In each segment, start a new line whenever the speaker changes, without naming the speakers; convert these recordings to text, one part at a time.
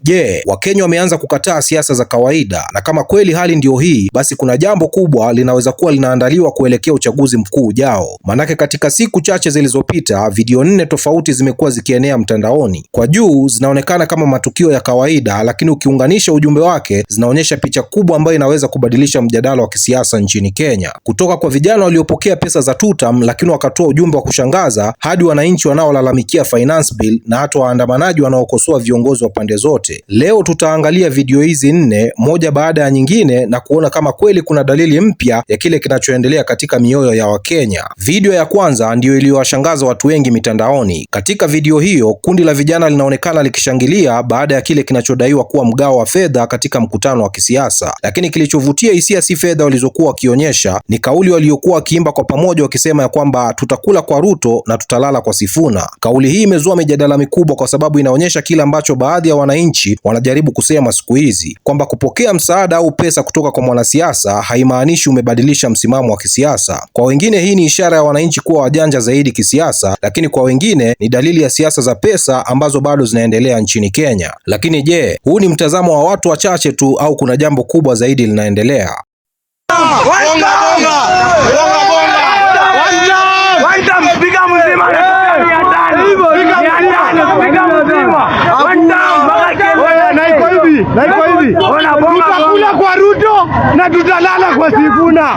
Je, Wakenya wameanza kukataa siasa za kawaida? Na kama kweli hali ndio hii, basi kuna jambo kubwa linaweza kuwa linaandaliwa kuelekea uchaguzi mkuu ujao. Manake katika siku chache zilizopita, video 4 tofauti zimekuwa zikienea mtandaoni. Kwa juu zinaonekana kama matukio ya kawaida, lakini ukiunganisha ujumbe wake zinaonyesha picha kubwa ambayo inaweza kubadilisha mjadala wa kisiasa nchini Kenya. Kutoka kwa vijana waliopokea pesa za tutam lakini wakatoa ujumbe wa kushangaza, hadi wananchi wanaolalamikia finance bill na hata waandamanaji wanaokosoa viongozi wa pande zote. Leo tutaangalia video hizi 4 moja baada ya nyingine na kuona kama kweli kuna dalili mpya ya kile kinachoendelea katika mioyo ya Wakenya. Video ya kwanza ndiyo iliyowashangaza watu wengi mitandaoni. Katika video hiyo, kundi la vijana linaonekana likishangilia baada ya kile kinachodaiwa kuwa mgao wa fedha katika mkutano wa kisiasa. Lakini kilichovutia hisia si fedha walizokuwa wakionyesha, ni kauli waliokuwa wakiimba kwa pamoja wakisema ya kwamba tutakula kwa Ruto na tutalala kwa Sifuna. Kauli hii imezua mijadala mikubwa kwa sababu inaonyesha kile ambacho baadhi ya wananchi wanajaribu kusema siku hizi, kwamba kupokea msaada au pesa kutoka kwa mwanasiasa haimaanishi umebadilisha msimamo wa kisiasa. Kwa wengine hii ni ishara ya wananchi kuwa wajanja zaidi kisiasa, lakini kwa wengine ni dalili ya siasa za pesa ambazo bado zinaendelea nchini Kenya. Lakini je, huu ni mtazamo wa watu wachache tu au kuna jambo kubwa zaidi linaendelea?
Tutakula kwa Ruto na tutalala kwa Sifuna.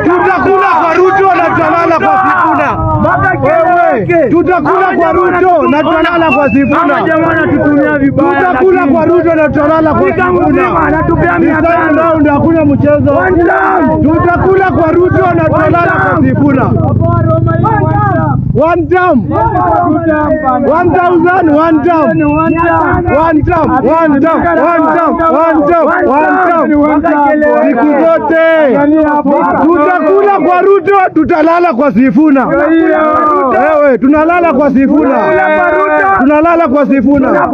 Tutakula kwa Ruto na tutalala kwa Sifuna. Tutakula kwa Ruto na tutalala kwa Sifuna. Tutakula kwa Ruto na tutalala kwa Sifuna. Hakuna mchezo. Tutakula kwa Ruto na tutalala kwa Sifuna. One term. 1,000 one term. Siku zote tutakula kwa Ruto, tutalala kwa Sifuna. Wewe tunalala kwa Sifuna. Tunalala kwa Sifuna.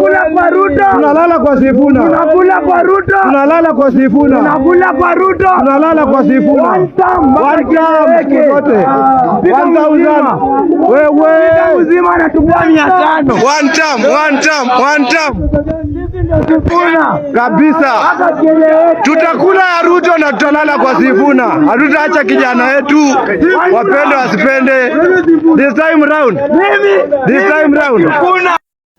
Tunalala kwa Sifuna. Tunalala kwa Sifuna. Tunalala kwa Sifuna. One term siku zote. 1,000. Wewe uzima anatupia 500. One term. Kabisa. Tutakula ya Ruto na tutalala kwa Sifuna. Hatutaacha kijana wetu wapende wasipende. This time round.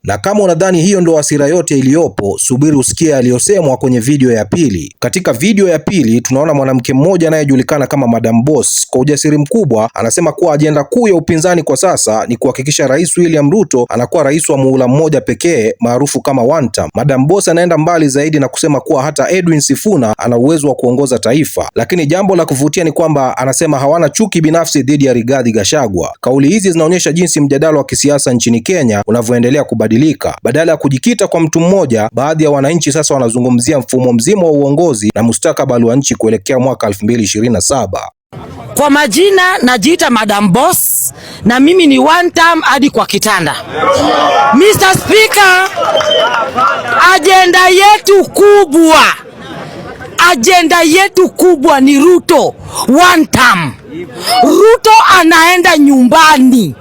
Na kama unadhani hiyo ndo hasira yote iliyopo, subiri usikie aliyosemwa kwenye video ya pili. Katika video ya pili tunaona mwanamke mmoja anayejulikana kama Madam Boss kwa ujasiri mkubwa anasema kuwa ajenda kuu ya upinzani kwa sasa ni kuhakikisha Rais William Ruto anakuwa rais wa muhula mmoja pekee maarufu kama one term. Madam Boss anaenda mbali zaidi na kusema kuwa hata Edwin Sifuna ana uwezo wa kuongoza taifa. Lakini jambo la kuvutia ni kwamba anasema hawana chuki binafsi dhidi ya Rigathi Gachagua. Kauli hizi zinaonyesha jinsi mjadala wa kisiasa nchini Kenya unavyoendelea kubadilika. Badala ya kujikita kwa mtu mmoja, baadhi ya wananchi sasa wanazungumzia mfumo mzima wa uongozi na mustakabali wa nchi kuelekea mwaka 2027.
Kwa majina najiita Madam Boss na mimi ni one term hadi kwa kitanda. Mr. Speaker, agenda yetu kubwa ni Ruto one term. Ruto anaenda nyumbani.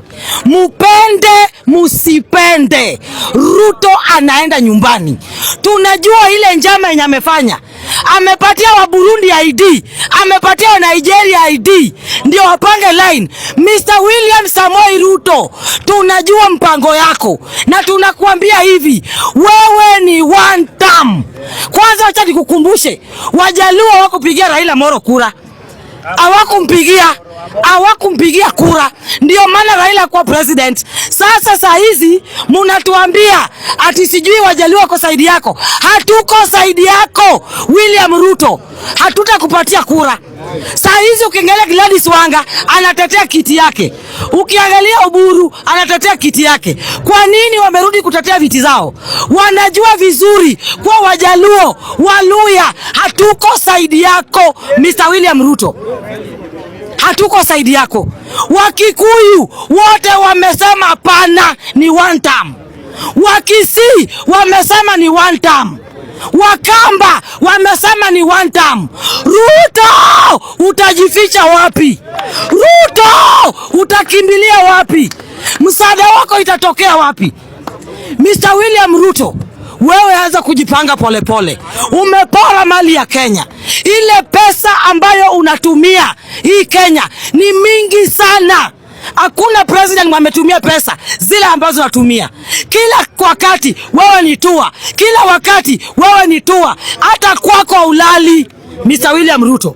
Mupende musipende, Ruto anaenda nyumbani. Tunajua ile njama yenye amefanya. Amepatia wa Burundi ID, amepatia wa Nigeria ID ndio wapange line. Mr. William Samoei Ruto, tunajua mpango yako na tunakuambia hivi, wewe ni one term. Kwanza acha nikukumbushe, Wajaluo hawakupigia Raila Moro kura. Hawakumpigia kura, ndio maana Raila kwa president. Sasa saa hizi mnatuambia ati sijui Wajaluo wako saidi yako. Hatuko saidi yako William Ruto, hatutakupatia kura. Saa hizi ukiangalia Gladys Wanga anatetea kiti yake, ukiangalia Oburu anatetea kiti yake. Kwa nini wamerudi kutetea viti zao? Wanajua vizuri kwa Wajaluo, Waluya, hatuko saidi yako Mr. William Ruto. Hatuko saidi yako. Wakikuyu wote wamesema hapana, ni one term. Wakisii wamesema ni one term. Wakamba wamesema ni one term. Ruto, utajificha wapi? Ruto, utakimbilia wapi? Msaada wako itatokea wapi? Mr. William Ruto, wewe anza kujipanga polepole. Umepora mali ya Kenya. Ile pesa ambayo unatumia hii Kenya ni mingi sana. Hakuna president ametumia pesa zile ambazo natumia. Kila wakati wewe ni tua. Kila wakati wewe ni tua. Hata kwako ulali, Mr. William Ruto.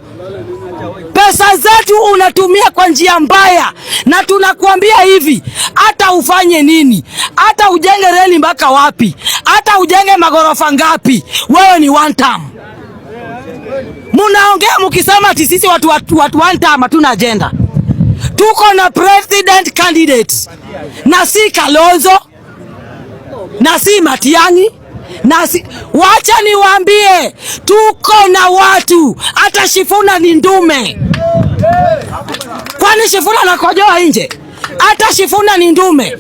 Pesa zetu unatumia kwa njia mbaya, na tunakuambia hivi, hata ufanye nini, hata ujenge reli mpaka wapi, hata ujenge magorofa ngapi, wewe ni one term. Munaongea mkisema ati sisi watu one term hatuna agenda. Tuko na president candidate, na si Kalonzo, na si Matiang'i, na si... Wacha niwaambie, tuko na watu, hata Sifuna ni ndume. Kwani Sifuna anakojoa nje? Hata Sifuna ni ndume.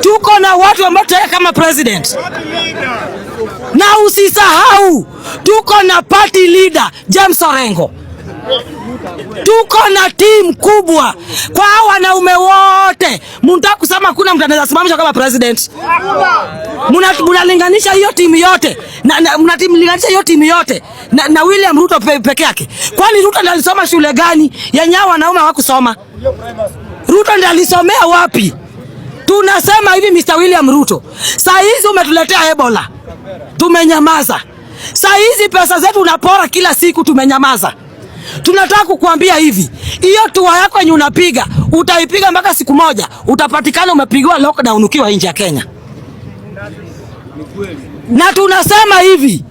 Tuko na watu ambao tutaweka kama president. Na usisahau, tuko na party leader James Orengo. Tuko na team kubwa. Kwa hao wanaume wote, mnataka kusema kuna mtu anaweza simamisha kama president? Mnalinganisha hiyo timu yote mnalinganisha hiyo timu yote na William Ruto peke yake. Kwani Ruto ndiye alisoma shule gani? Yenyewe wanaume hawakusoma. Ruto ndiye alisomea wapi? Tunasema hivi, Mr. William Ruto, saa hizi umetuletea Ebola, tumenyamaza. Saa hizi pesa zetu unapora kila siku, tumenyamaza. Tunataka kukuambia hivi, hiyo tour yako yenye unapiga, utaipiga mpaka siku moja utapatikana umepigwa lockdown ukiwa nje ya Kenya. Na tunasema hivi,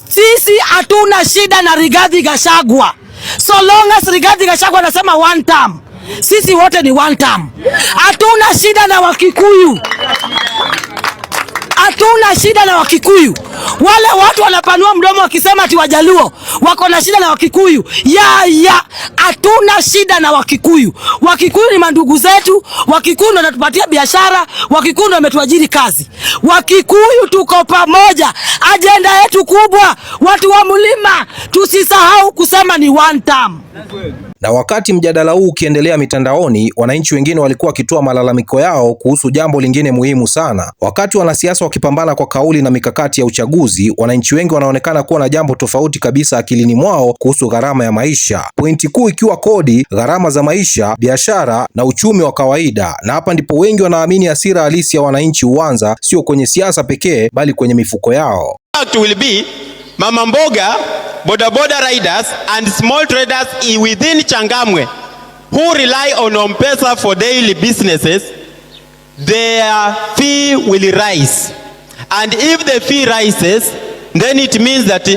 sisi hatuna shida na Rigathi Gachagua. So long as Rigathi Gachagua anasema one term, sisi wote ni one term. Hatuna shida na Wakikuyu. Hatuna shida na Wakikuyu. Wale watu wanapanua mdomo wakisema ati Wajaluo wako na shida na Wakikuyu. Hatuna shida na Wakikuyu. Wakikuyu ni mandugu zetu. Wakikuyu ndio wanatupatia biashara. Wakikuyu ndio wametuajiri kazi. Wakikuyu tuko pamoja. Agenda yetu kubwa, watu wa mlima, tusisahau kusema ni one term.
Na wakati mjadala huu ukiendelea mitandaoni, wananchi wengine walikuwa wakitoa malalamiko yao kuhusu jambo lingine muhimu sana. Wakati wanasiasa wakipambana kwa kauli na mikakati ya uchaguzi, wananchi wengi wanaonekana kuwa na jambo tofauti kabisa akilini mwao kuhusu gharama ya maisha. Pointi kuu ikiwa kodi, gharama za maisha, biashara na uchumi wa kawaida. Na hapa ndipo wengi wanaamini hasira halisi ya wananchi huanza sio kwenye siasa pekee bali kwenye mifuko yao.
It will be mama mboga, boda riders and small traders within Changamwe who rely on M-Pesa for daily businesses. Their fee will rise, and if the fee rises, then it means that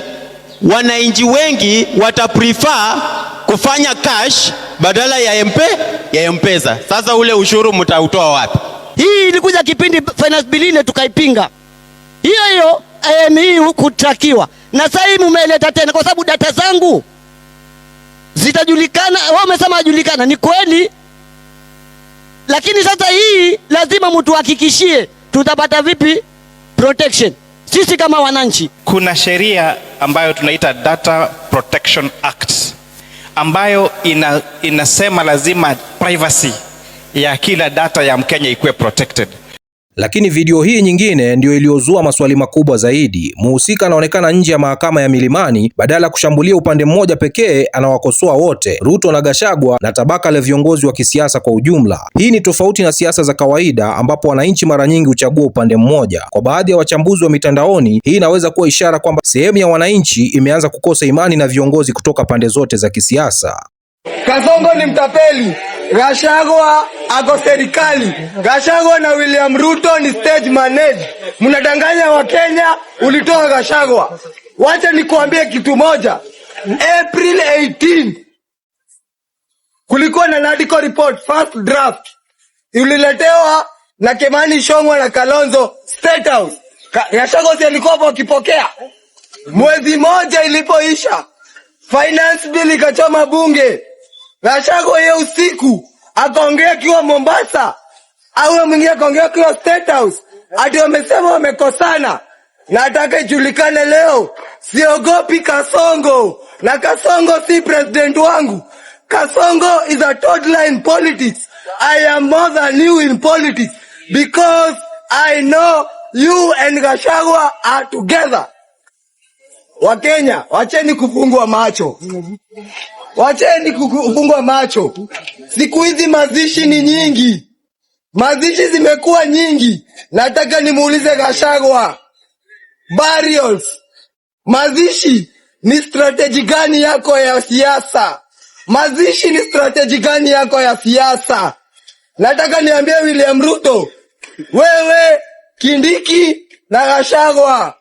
wananchi wengi wataprefer kufanya cash badala ya M-Pesa. Sasa ule ushuru mtautoa wapi?
Hii ilikuja kipindi finance bill ile tukaipinga. Hiyo hii kutakiwa. Na sasa hii mumeleta tena kwa sababu data zangu zitajulikana. Wao wamesema ajulikana, ni kweli. Lakini sasa hii lazima mtu hakikishie tutapata vipi protection sisi kama wananchi.
Kuna sheria ambayo tunaita Data Protection Act ambayo inasema lazima privacy ya kila data ya Mkenya ikuwe protected.
Lakini video hii nyingine ndio iliyozua maswali makubwa zaidi. Mhusika anaonekana nje ya mahakama ya Milimani, badala ya kushambulia upande mmoja pekee anawakosoa wote, Ruto na Gachagua na tabaka la viongozi wa kisiasa kwa ujumla. Hii ni tofauti na siasa za kawaida ambapo wananchi mara nyingi huchagua upande mmoja. Kwa baadhi ya wachambuzi wa mitandaoni, hii inaweza kuwa ishara kwamba sehemu ya wananchi imeanza kukosa imani na viongozi kutoka pande zote za kisiasa.
Kasongo ni mtapeli, Gachagua ako serikali. Gachagua na William Ruto ni stage manage. Mnadanganya wa Kenya, ulitoa Gachagua. Wacha nikuambie kitu moja. April 18 kulikuwa na medical report first draft. Uliletewa na Kimani Ichung'wah na Kalonzo State House. Gachagua alikuwa hapo akipokea. Mwezi moja ilipoisha, finance bill ikachoma bunge. Gachagua hiyo usiku akaongea kiwa Mombasa, au mwingine akaongea kiwa State House, ati wamesema wamekosana. Nataka ijulikane leo, siogopi Kasongo, na Kasongo si president wangu. Kasongo is a toddler in politics. I am more than you in politics, because
I know you and Gachagua are together. Wakenya, wacheni kufungwa macho. Wacheni kufungwa macho. Siku hizi mazishi ni nyingi. Mazishi zimekuwa nyingi. Nataka nimuulize Gachagua. Burials. Mazishi ni strategy gani yako ya siasa? Mazishi ni strategy gani yako ya siasa? Nataka niambie William Ruto, wewe, Kindiki na Gachagua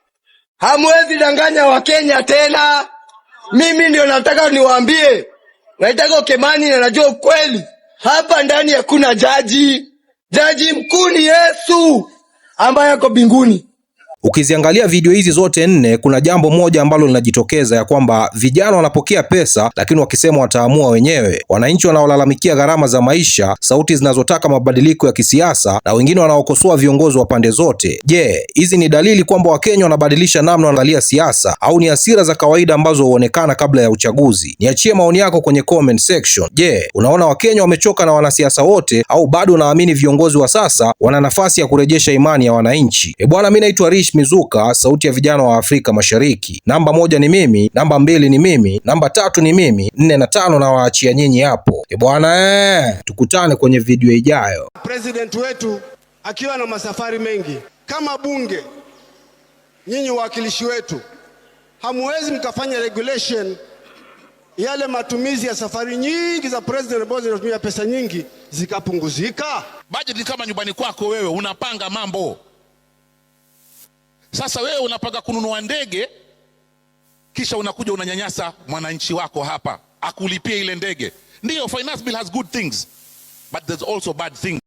hamwezi danganya Wakenya tena. Mimi ndio nataka niwaambie. Nataka Kimani na najua ukweli. Hapa ndani hakuna jaji. Jaji mkuu ni Yesu ambaye yuko mbinguni.
Ukiziangalia video hizi zote nne, kuna jambo moja ambalo linajitokeza ya kwamba vijana wanapokea pesa, lakini wakisema wataamua wenyewe. Wananchi wanaolalamikia gharama za maisha, sauti zinazotaka mabadiliko ya kisiasa, na wengine wanaokosoa viongozi wa pande zote. Je, hizi ni dalili kwamba Wakenya wanabadilisha namna wanaangalia siasa, au ni hasira za kawaida ambazo huonekana kabla ya uchaguzi? Niachie maoni yako kwenye comment section. Je, unaona Wakenya wamechoka na wanasiasa wote, au bado unaamini viongozi wa sasa wana nafasi ya kurejesha imani ya wananchi? Bwana, mimi naitwa Rish Mizuka, sauti ya vijana wa Afrika Mashariki. Namba 1 ni mimi, namba 2 ni mimi, namba 3 ni mimi, 4 na 5 na waachia nyinyi hapo. Bwana, tukutane kwenye video ijayo.
President wetu akiwa na masafari mengi, kama bunge, nyinyi wawakilishi wetu, hamwezi mkafanya regulation yale matumizi ya safari nyingi za president ambazo zinatumia pesa nyingi zikapunguzika.
Budget kama nyumbani kwako wewe unapanga mambo. Sasa wewe unapanga kununua ndege, kisha unakuja unanyanyasa mwananchi wako hapa akulipie ile ndege. Ndio, finance bill has good things, but there's also bad things.